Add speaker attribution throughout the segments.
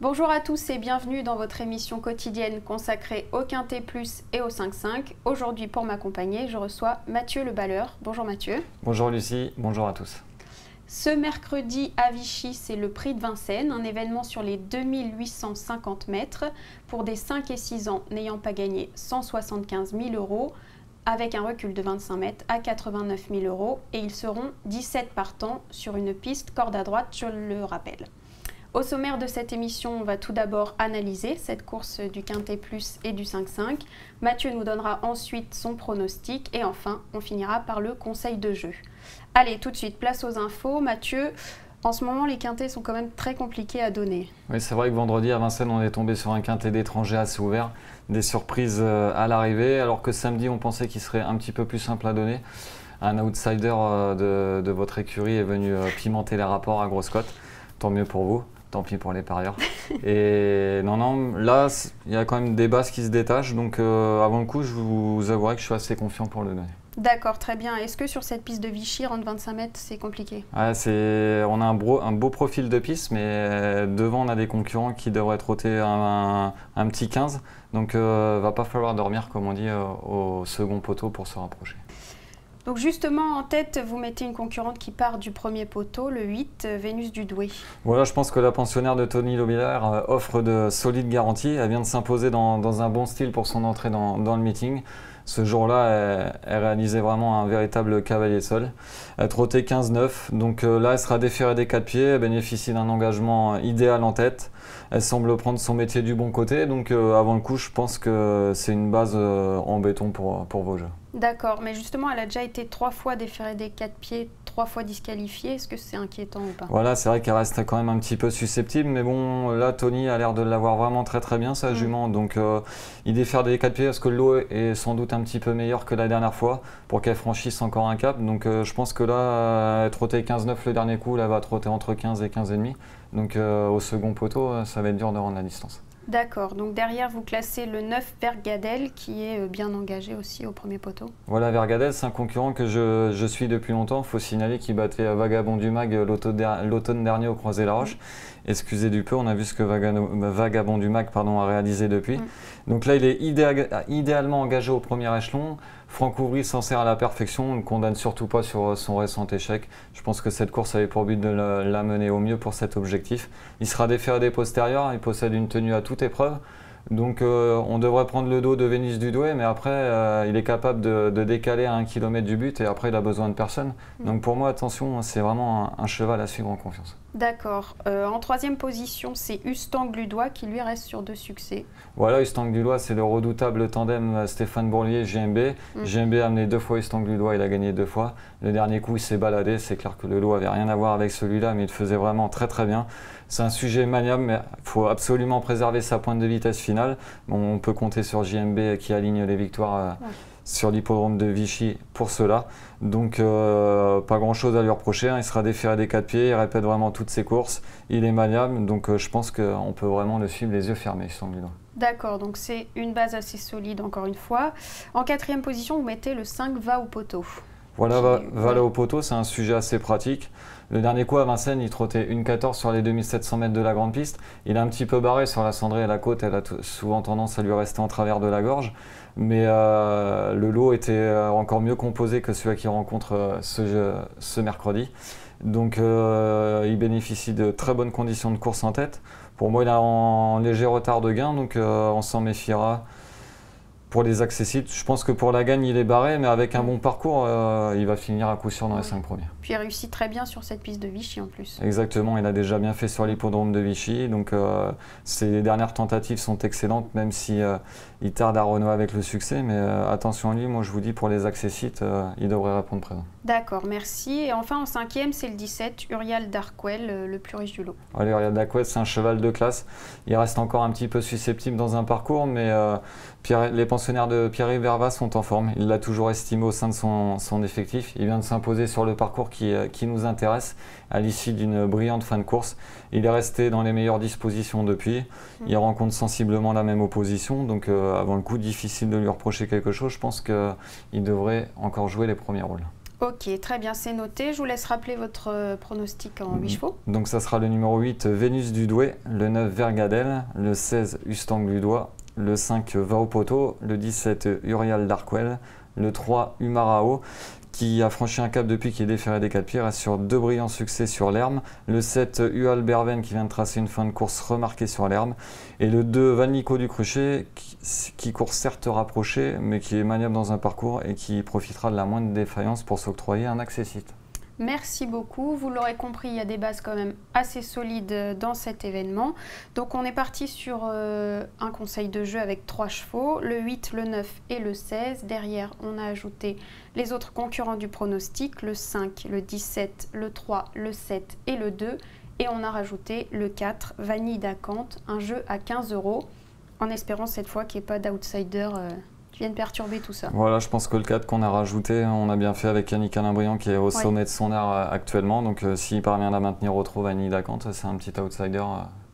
Speaker 1: Bonjour à tous et bienvenue dans votre émission quotidienne consacrée au Quintet Plus et au 5-5. Aujourd'hui, pour m'accompagner, je reçois Mathieu Le Balleur. Bonjour Mathieu.
Speaker 2: Bonjour Lucie, bonjour à tous.
Speaker 1: Ce mercredi à Vichy, c'est le Prix de Vincennes, un événement sur les 2850 mètres pour des 5 et 6 ans n'ayant pas gagné 175 000 €, avec un recul de 25 mètres à 89 000 € et ils seront 17 partants sur une piste corde à droite, je le rappelle. Au sommaire de cette émission, on va tout d'abord analyser cette course du Quintet Plus et du 5-5. Mathieu nous donnera ensuite son pronostic et enfin, on finira par le conseil de jeu. Allez, tout de suite, place aux infos. Mathieu, en ce moment, les quintets sont quand même très compliqués à donner.
Speaker 2: Oui, c'est vrai que vendredi à Vincennes, on est tombé sur un quintet d'étrangers assez ouvert. Des surprises à l'arrivée, alors que samedi, on pensait qu'il serait un petit peu plus simple à donner. Un outsider de votre écurie est venu pimenter les rapports à grosse cote. Tant mieux pour vous. Tant pis pour les parieurs. Et non, là, il y a quand même des bases qui se détachent. Donc, avant le coup, je vous avouerai que je suis assez confiant pour le donner.
Speaker 1: D'accord, très bien. Est-ce que sur cette piste de Vichy, rendre 25 mètres, c'est compliqué?
Speaker 2: Ouais, on a un beau profil de piste, mais devant, on a des concurrents qui devraient trotter un petit 15. Donc, va pas falloir dormir, comme on dit, au second poteau pour se rapprocher.
Speaker 1: Donc justement, en tête, vous mettez une concurrente qui part du premier poteau, le 8, Vénus du Douai.
Speaker 2: Voilà, je pense que la pensionnaire de Tony Lobillard offre de solides garanties. Elle vient de s'imposer dans un bon style pour son entrée dans le meeting. Ce jour-là, elle réalisait vraiment un véritable cavalier seul. Elle trottait 15-9, donc là, elle sera déférée des 4 pieds. Elle bénéficie d'un engagement idéal en tête. Elle semble prendre son métier du bon côté, donc avant le coup, je pense que c'est une base en béton pour vos jeux.
Speaker 1: D'accord, mais justement, elle a déjà été 3 fois déférée des 4 pieds, 3 fois disqualifiée. Est-ce que c'est inquiétant ou pas?
Speaker 2: Voilà, c'est vrai qu'elle reste quand même un petit peu susceptible, mais bon, là, Tony a l'air de l'avoir vraiment très bien, sa jument. Donc, il défère des 4 pieds parce que l'eau est sans doute un petit peu meilleure que la dernière fois pour qu'elle franchisse encore un cap. Donc, je pense que là, elle trottait 15-9 le dernier coup, là, elle va trotter entre 15 et 15,5. Donc, au second poteau, ça va être dur de rendre la distance.
Speaker 1: D'accord, donc derrière vous classez le 9 Vergadel qui est bien engagé aussi au premier poteau.
Speaker 2: Voilà, Vergadel, c'est un concurrent que je suis depuis longtemps. Il faut signaler qu'il battait Vagabond du Mag l'automne dernier au Croisé-la-Roche. Excusez du peu, on a vu ce que Vagabond du Mag a réalisé depuis. Donc là, il est idéalement engagé au premier échelon. Franck Ouvry s'en sert à la perfection, on ne condamne surtout pas sur son récent échec. Je pense que cette course avait pour but de l'amener au mieux pour cet objectif. Il sera déféré des postérieurs, il possède une tenue à toute épreuve. Donc on devrait prendre le dos de Vénus du Douai, mais après il est capable de décaler à 1 km du but et après il a besoin de personne. Donc pour moi, attention, c'est vraiment un cheval à suivre en confiance. D'accord.
Speaker 1: En troisième position, c'est Ustang Ludois qui lui reste sur 2 succès.
Speaker 2: Voilà, Ustang Ludois, c'est le redoutable tandem Stéphane Bourlier-JMB. JMB a amené 2 fois Ustang Ludois, il a gagné 2 fois. Le dernier coup, il s'est baladé. C'est clair que le lot n'avait rien à voir avec celui-là, mais il faisait vraiment très bien. C'est un sujet maniable, mais il faut absolument préserver sa pointe de vitesse finale. Bon, on peut compter sur JMB qui aligne les victoires sur l'hippodrome de Vichy pour cela. Donc pas grand chose à lui reprocher, il sera déféré des 4 pieds, il répète vraiment toutes ses courses, il est maniable, donc je pense qu'on peut vraiment le suivre les yeux fermés.
Speaker 1: D'accord, donc c'est une base assez solide encore une fois. En quatrième position, vous mettez le 5 Va au poteau.
Speaker 2: Voilà, va au poteau, c'est un sujet assez pratique. Le dernier coup à Vincennes, il trottait 1,14 sur les 2700 mètres de la grande piste. Il a un petit peu barré sur la cendrée à la côte, elle a souvent tendance à lui rester en travers de la gorge. Mais le lot était encore mieux composé que celui qui rencontre ce mercredi. Donc il bénéficie de très bonnes conditions de course en tête. Pour moi, il est en léger retard de gain, donc on s'en méfiera. Pour les accessibles, je pense que pour la gagne, il est barré, mais avec un bon parcours, il va finir à coup sûr dans les 5 premiers.
Speaker 1: Puis il réussit très bien sur cette piste de Vichy en plus.
Speaker 2: Exactement, il a déjà bien fait sur l'hippodrome de Vichy, donc ses dernières tentatives sont excellentes, même si il tarde à renouer avec le succès, mais attention à lui, moi je vous dis pour les accessites, il devrait répondre présent.
Speaker 1: D'accord, merci. Et enfin en 5e, c'est le 17, Urial Darquel, le plus riche du lot.
Speaker 2: Allez, Urial Darquel, c'est un cheval de classe, il reste encore un petit peu susceptible dans un parcours, mais les pensionnaires de Pierre-Yves Verva sont en forme. Il l'a toujours estimé au sein de son effectif. Il vient de s'imposer sur le parcours qui nous intéresse à l'issue d'une brillante fin de course. Il est resté dans les meilleures dispositions depuis. Il rencontre sensiblement la même opposition. Donc avant le coup, difficile de lui reprocher quelque chose. Je pense qu'il devrait encore jouer les premiers rôles.
Speaker 1: Ok, très bien, c'est noté. Je vous laisse rappeler votre pronostic en 8 chevaux.
Speaker 2: Donc ça sera le numéro 8, Vénus du Douai, le 9, Vergadelle, le 16, Ustang du Doigt, le 5, Va au poteau, le 17, Urial d'Arquel, le 3, Umarao, qui a franchi un cap depuis qu'il est déféré des 4 pieds, reste sur 2 brillants succès sur l'herbe, le 7, Ual Berven, qui vient de tracer une fin de course remarquée sur l'herbe, et le 2, Van Nico du Cruchet, qui court certes rapproché, mais qui est maniable dans un parcours et qui profitera de la moindre défaillance pour s'octroyer un accessite.
Speaker 1: Merci beaucoup. Vous l'aurez compris, il y a des bases quand même assez solides dans cet événement. Donc on est parti sur un conseil de jeu avec 3 chevaux, le 8, le 9 et le 16. Derrière, on a ajouté les autres concurrents du pronostic, le 5, le 17, le 3, le 7 et le 2. Et on a rajouté le 4, Vanille d'Acante, un jeu à 15 €, en espérant cette fois qu'il n'y ait pas d'outsider qui viennent perturber tout ça.
Speaker 2: Voilà, je pense que le 4 qu'on a rajouté, on a bien fait avec Yannick Alain-Briand qui est au sommet de son art actuellement. Donc s'il parvient à maintenir au trot Vanille d'Acante, c'est un petit outsider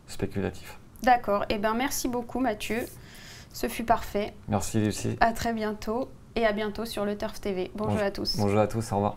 Speaker 2: spéculatif.
Speaker 1: D'accord, et bien merci beaucoup Mathieu, ce fut parfait.
Speaker 2: Merci Lucie.
Speaker 1: À très bientôt et à bientôt sur le Turf TV. Bonjour à tous.
Speaker 2: Bonjour à tous, au revoir.